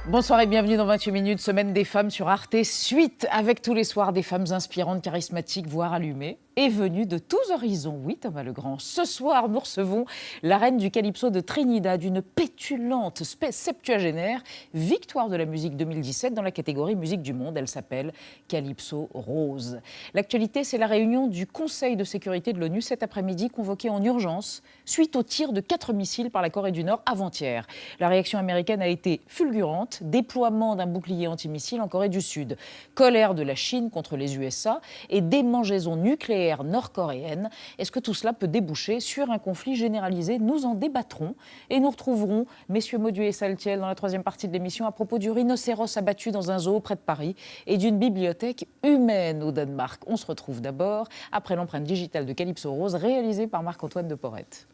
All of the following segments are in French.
Bonsoir et bienvenue dans 28 minutes, semaine des femmes sur Arte, suite avec tous les soirs des femmes inspirantes, charismatiques, voire allumées, et venues de tous horizons. Oui, Thomas Legrand. Ce soir, nous recevons la reine du calypso de Trinidad, une pétulante septuagénaire, victoire de la musique 2017 dans la catégorie musique du monde. Elle s'appelle Calypso Rose. L'actualité, c'est la réunion du Conseil de sécurité de l'ONU cet après-midi, convoquée en urgence, suite au tir de 4 missiles par la Corée du Nord avant-hier. La réaction américaine a été fulgurante. Déploiement d'un bouclier antimissile en Corée du Sud, colère de la Chine contre les USA et démangeaisons nucléaires nord-coréennes. Est-ce que tout cela peut déboucher sur un conflit généralisé? Nous en débattrons et nous retrouverons messieurs Maudu et Saltiel dans la troisième partie de l'émission à propos du rhinocéros abattu dans un zoo près de Paris et d'une bibliothèque humaine au Danemark. On se retrouve d'abord après l'empreinte digitale de Calypso Rose réalisée par Marc-Antoine de Porrette.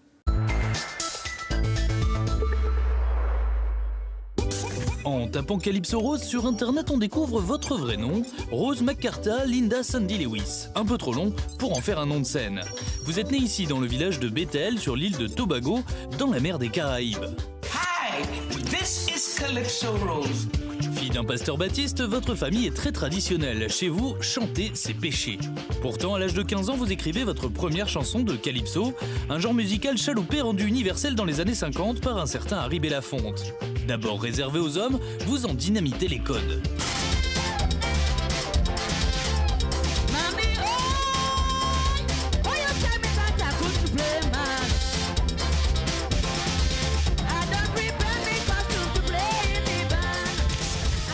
En tapant Calypso Rose sur internet, on découvre votre vrai nom, Rose McCartha Linda Sandy Lewis. Un peu trop long pour en faire un nom de scène. Vous êtes né ici dans le village de Bethel, sur l'île de Tobago, dans la mer des Caraïbes. Hi, this is Calypso Rose. Fille d'un pasteur baptiste, votre famille est très traditionnelle. Chez vous, chanter, c'est péché. Pourtant, à l'âge de 15 ans, vous écrivez votre première chanson de calypso, un genre musical chaloupé rendu universel dans les années 50 par un certain Harry Belafonte. D'abord réservé aux hommes, vous en dynamitez les codes.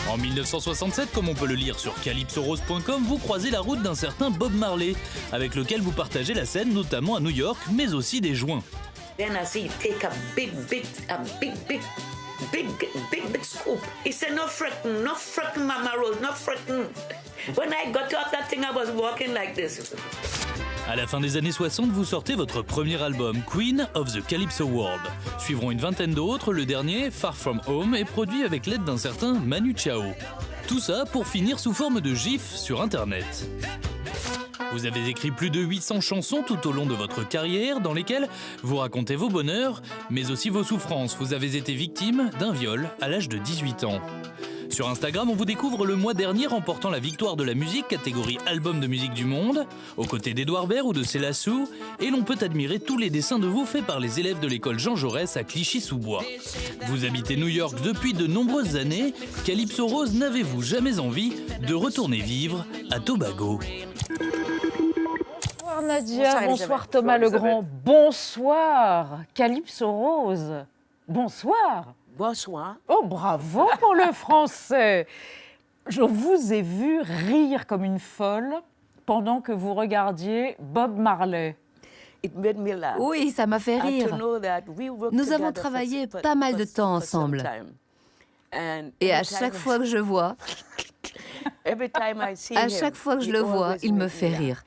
En 1967, comme on peut le lire sur calypsorose.com, vous croisez la route d'un certain Bob Marley, avec lequel vous partagez la scène notamment à New York, mais aussi des joints. Then I see he take a big scoop. He said, no fretting, Mama Rose, no fretting. When I got off that thing, I was walking like this. À la fin des années 60, vous sortez votre premier album, Queen of the Calypso World. Suivront une vingtaine d'autres, le dernier, Far From Home, est produit avec l'aide d'un certain Manu Chao. Tout ça pour finir sous forme de gif sur Internet. Vous avez écrit plus de 800 chansons tout au long de votre carrière dans lesquelles vous racontez vos bonheurs, mais aussi vos souffrances. Vous avez été victime d'un viol à l'âge de 18 ans. Sur Instagram, on vous découvre le mois dernier remportant la victoire de la musique catégorie album de musique du monde, aux côtés d'Edouard Baird ou de Céla Sou, et l'on peut admirer tous les dessins de vous faits par les élèves de l'école Jean Jaurès à Clichy-sous-Bois. Vous habitez New York depuis de nombreuses années. Calypso Rose, n'avez-vous jamais envie de retourner vivre à Tobago? Bonsoir Nadia, bonsoir Thomas Legrand, bonsoir Calypso Rose, bonsoir. Bonsoir. Oh, bravo pour le français. Je vous ai vu rire comme une folle pendant que vous regardiez Bob Marley. It made me laugh. Oui, ça m'a fait And to rire. know that we worked Nous avons together travaillé for pas mal de for temps some ensemble. time. And Et à every time chaque fois que je vois, every time I see à him, chaque fois que je he le vois, always il me make fait laugh. rire.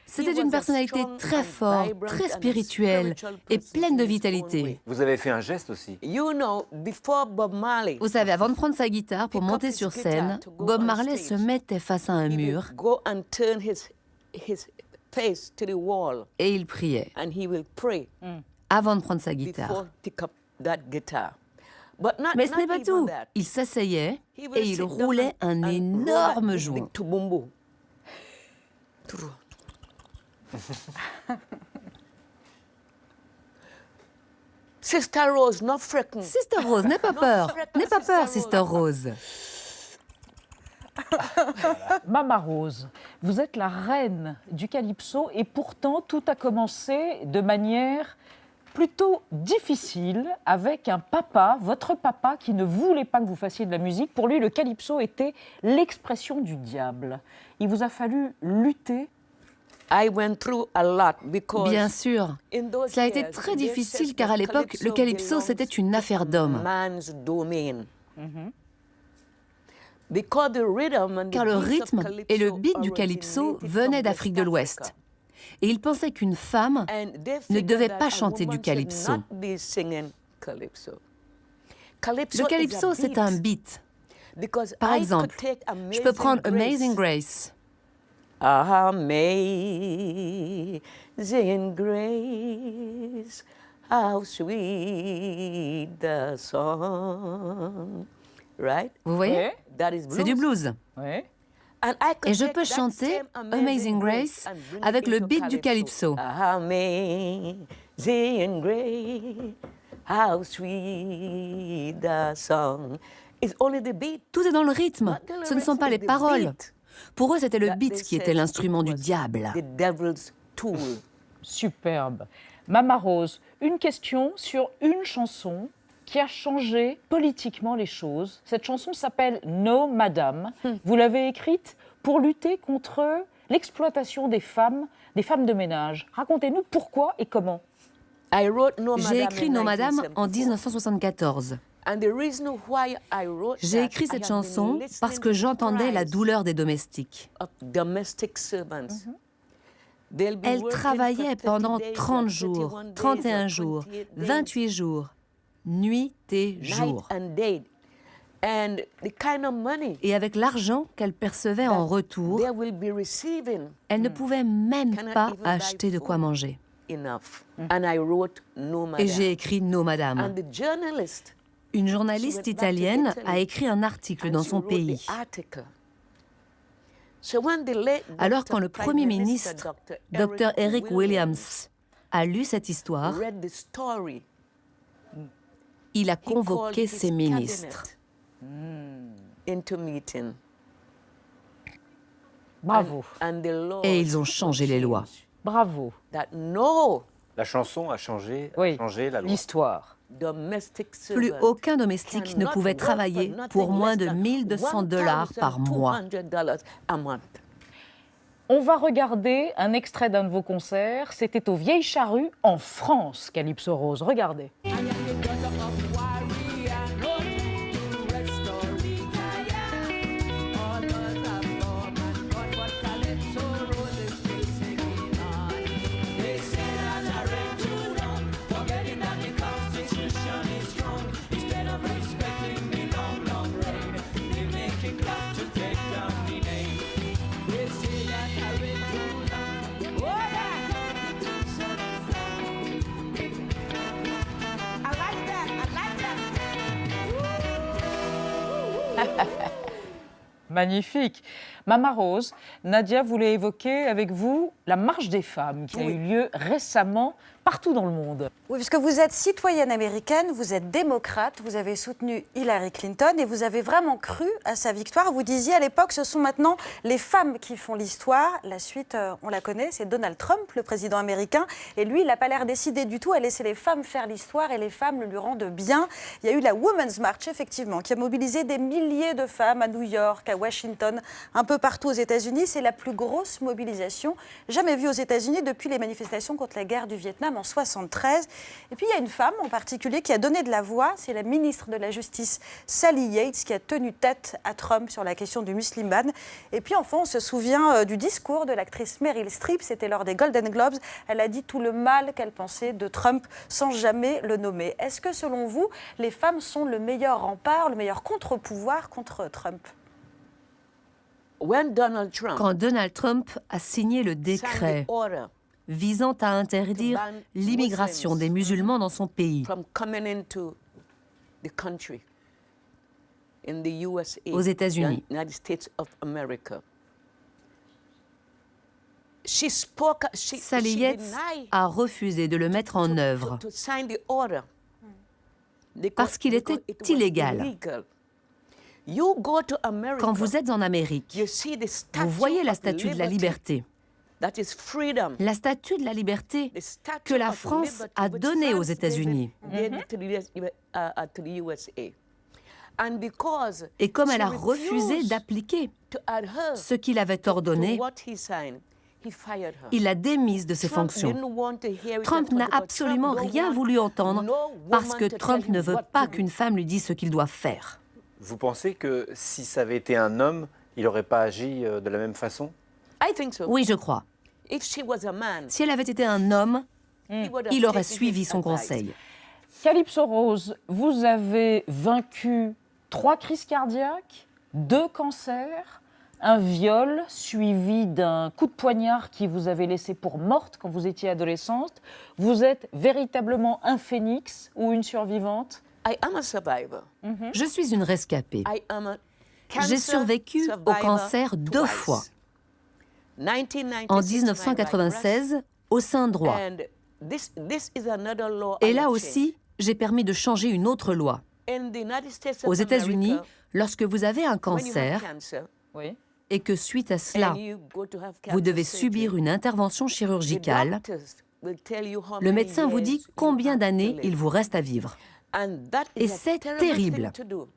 C'était He was une a personnalité strong très and forte, vibrant très and a spirituelle spiritual et person pleine de in his own vitalité. way. Vous avez fait un geste aussi. You know, before Bob Marley, Vous savez, avant de prendre sa guitare pour pick up monter his sur guitar scène, to go Bob on Marley stage, se mettait face à un he mur will go and turn his face to the wall, et il priait and he will pray avant de prendre sa guitare. before pick up that guitar. But not, Mais ce n'est not pas even tout. that. Il s'asseyait He will et il sit down roulait un and roll énorme that joint. big tubumbu. Sister Rose, not freaking. Sister Rose, n'aie pas peur. N'aie pas peur, Sister Rose. Mama Rose, vous êtes la reine du calypso et pourtant tout a commencé de manière plutôt difficile avec un papa, votre papa, qui ne voulait pas que vous fassiez de la musique. Pour lui, le calypso était l'expression du diable. Il vous a fallu lutter. I went through a lot because Bien sûr. in those Cela a été years, très they difficile said car à that l'époque, le calypso, c'était une affaire d'hommes. man's domain. Because the rhythm and the Car le beat of rythme et le calypso beat du calypso originated venaient from d'Afrique de West l'Ouest. Africa. Et ils pensaient qu'une femme And they ne figured devait that pas a chanter du woman should calypso. not be singing calypso. Calypso Le is a calypso, c'est un beat. Because Par I exemple, could take je peux prendre Amazing Grace. Grace. Amazing grace, how sweet the song right? Vous voyez? Ouais, That is C'est du blues. ouais. And I could Et je take peux that chanter same Amazing Grace and bring it avec le into beat du calypso. Amazing grace, how sweet the song. It's only the beat. Tout est dans le rythme, Not the ce ne sont lyrics, pas les it's the paroles. beat Pour eux, c'était le that beat they qui était said l'instrument it du was diable. The devil's tool. Superbe. Mama Rose, une question sur une chanson qui a changé politiquement les choses. Cette chanson s'appelle No Madame. Vous l'avez écrite pour lutter contre l'exploitation des femmes de ménage. Racontez-nous pourquoi et comment. I wrote No J'ai Madame écrit in No Madame en 1974. 1974. And the reason why I wrote J'ai that, écrit I cette have chanson been listening parce que to j'entendais la cries douleur des domestiques. of domestic servants. They'll be Elle working travaillait for 30 pendant days or 30 jours, 31 days 31 or jours, 28 days, 28 jours, nuit et night jour. and day. And the kind of money Et avec l'argent qu'elle percevait en retour, they will be receiving elle ne pouvait même Cannot pas even buy acheter de quoi food. manger. enough. And I wrote No Et Madame. j'ai écrit No And Madame. the journalist Une She journaliste went back to italienne Italy a écrit un article and dans she son wrote pays. the article. So when the late Alors Dr. quand le Prime Premier Minister, ministre, Dr. Dr. Eric Williams, a lu cette histoire, read the story, il a he called convoqué his ses ministres. cabinet into meeting. Bravo, And the law Et ils ont changé les lois. bravo. that no La chanson a changé Oui, la loi. l'histoire. domestic Plus servant aucun domestique ne cannot pouvait work for travailler nothing pour moins de less than $1 200 par mois. $1,200 a month. On va regarder un extrait d'un de vos concerts. C'était aux Vieilles Charrues en France, Calypso Rose. Regardez. Magnifique. Mama Rose, Nadia voulait évoquer avec vous la marche des femmes qui a eu lieu récemment partout dans le monde. Oui, puisque vous êtes citoyenne américaine, vous êtes démocrate, vous avez soutenu Hillary Clinton et vous avez vraiment cru à sa victoire. Vous disiez à l'époque, ce sont maintenant les femmes qui font l'histoire. La suite, on la connaît, c'est Donald Trump, le président américain. Et lui, il n'a pas l'air décidé du tout à laisser les femmes faire l'histoire et les femmes le lui rendent bien. Il y a eu la Women's March, effectivement, qui a mobilisé des milliers de femmes à New York, à Washington, un peu partout aux États-Unis. C'est la plus grosse mobilisation jamais vue aux États-Unis depuis les manifestations contre la guerre du Vietnam en 1973. Et puis il y a une femme en particulier qui a donné de la voix, c'est la ministre de la Justice Sally Yates qui a tenu tête à Trump sur la question du Muslim ban. Et puis enfin on se souvient du discours de l'actrice Meryl Streep, c'était lors des Golden Globes. Elle a dit tout le mal qu'elle pensait de Trump sans jamais le nommer. Est-ce que selon vous, les femmes sont le meilleur rempart, le meilleur contre-pouvoir contre Trump ? When Donald Trump Quand Donald Trump a signé le signed décret the order visant à interdire l'immigration des musulmans dans son pays, from coming into the country in the USA, Aux États-Unis. the United States of America. She spoke, Sally she Yates denied a refusé de le mettre en œuvre to sign the order. parce qu'il était Because it was illégal. illegal. You go to America, Quand vous êtes en Amérique, you see the statue vous voyez la of statue de la liberté. That is freedom. La statue de la liberté The statue que la of France liberty a which donnée aux France États-Unis. gave to the USA. And because Et comme elle a she refusé refused d'appliquer to adhere ce qu'il avait to ordonné, what he signed, he fired her. il l'a démise de ses Trump fonctions. didn't want to hear it Trump at all n'a because absolument Trump don't rien want voulu entendre no parce woman que to Trump tell ne him veut what pas to do. qu'une femme lui dise ce qu'il doit faire. Vous pensez que si ça avait été un homme, il n'aurait pas agi de la même façon? I think so. Oui, je crois. If she was a man, Si elle avait été un homme, he would have il aurait taken suivi his son advice. conseil. Calypso Rose, vous avez vaincu 3 crises cardiaques, 2 cancers, un viol suivi d'un coup de poignard qui vous avait laissé pour morte quand vous étiez adolescente. Vous êtes véritablement un phénix ou une survivante? I am a survivor. Je suis une rescapée. I am a J'ai cancer survécu au survivor cancer 2 twice. fois. 1996, En my virus, 1996, au sein droit. and this is another law Et I là have aussi, j'ai permis de changer une autre loi. changed. In the United States of Aux États-Unis, America, lorsque vous avez un when you have cancer cancer, Oui. et que suite à cela, and you go to have vous cancer devez surgery, subir une intervention the chirurgicale, doctors will tell you how le many médecin vous years dit you combien have to d'années live. il vous reste à vivre. And that is Et a c'est terrible terrible. thing to do.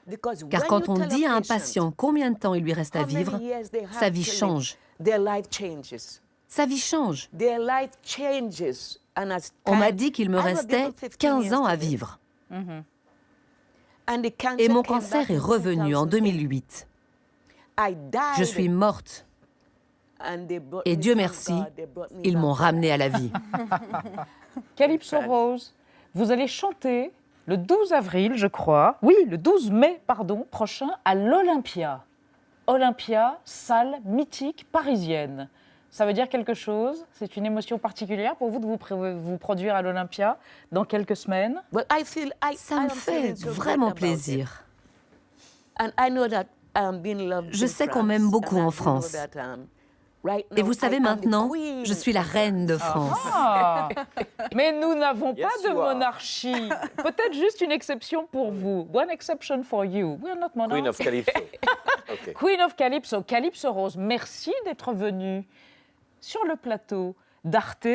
Because Car when quand you on tell dit à un patient patient combien de temps il lui reste à how many vivre, years they have sa vie to live, change. their life changes. Sa vie change. Their life changes. And as On m'a time- dit qu'il me I was restait given 15 15 years ans to à live. vivre. And the cancer Et mon came cancer back est in revenu en 2008. 2008. I died. Je suis morte. And they brought Et me, Dieu thank merci, God, they brought me ils back m'ont to ramenée à la vie. Calypso Rose, vous allez chanter le 12 avril, je crois, oui, le 12 mai, pardon, prochain, à l'Olympia. Olympia, salle mythique parisienne. Ça veut dire quelque chose? C'est une émotion particulière pour vous de vous produire à l'Olympia dans quelques semaines? Well, Ça me fait vraiment plaisir. Je sais qu'on m'aime beaucoup en France. Et vous savez maintenant, je suis la reine de France. Ah, mais nous n'avons Yes, pas de you are. monarchie. Peut-être juste une exception pour vous. One exception for you. We are not monarch. Queen of Calypso. Ok. Queen of Calypso, Calypso Rose, merci d'être venue sur le plateau d'Arte.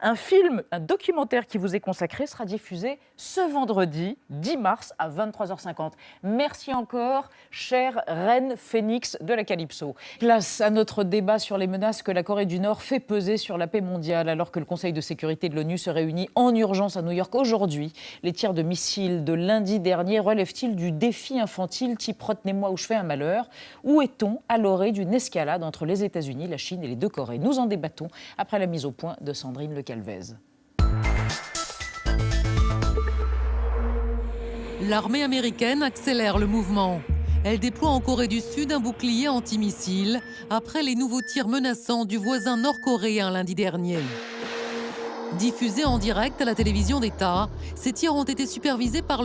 Un film, un documentaire qui vous est consacré sera diffusé ce vendredi 10 mars à 23h50. Merci encore, chère reine phénix de la Calypso. Place à notre débat sur les menaces que la Corée du Nord fait peser sur la paix mondiale alors que le Conseil de sécurité de l'ONU se réunit en urgence à New York aujourd'hui. Les tirs de missiles de lundi dernier relèvent-ils du défi infantile type retenez-moi ou je fais un malheur? Où est-on à l'orée d'une escalade entre les États-Unis, la Chine et les deux Corées? Nous en débattons après la mise au point de Sandrine Le Calvez. L'armée américaine accélère le mouvement. Elle déploie en Corée du Sud un bouclier antimissile après les nouveaux tirs menaçants du voisin nord-coréen lundi dernier. Diffusés en direct à la télévision d'État, ces tirs ont été supervisés par le